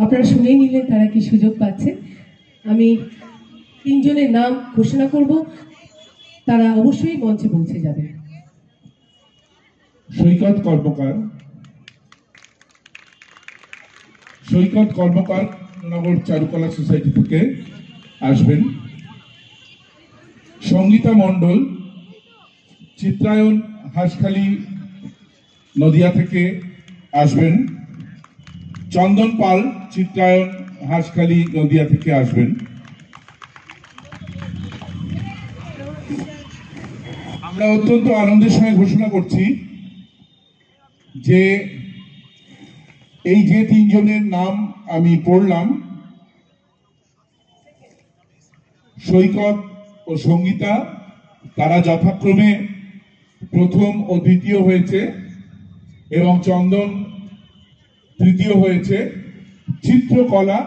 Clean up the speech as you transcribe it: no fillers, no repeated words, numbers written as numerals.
আপনারা শুনেই নিলেন তারা কি সুযোগ পাচ্ছে। আমি তিনজনের নাম ঘোষণা করব, তারা অবশ্যই মঞ্চে পৌঁছে যাবে। সৈকত কর্মকার নগর চারুকলা সোসাইটি থেকে আসবেন। সঙ্গীতা মণ্ডল চিত্রায়ন হাঁসখালি নদিয়া থেকে আসবেন। চন্দন পাল চিত্রায়ন হাঁসখালি নদিয়া থেকে আসবেন। আমরা অত্যন্ত আনন্দের সঙ্গে ঘোষণা করছি যে এই যে তিনজনের নাম আমি পড়লাম, সৈকত ও সঙ্গীতা, তারা যথাক্রমে প্রথম ও দ্বিতীয় হয়েছে এবং চন্দন তৃতীয় হয়েছে। চিত্রকলা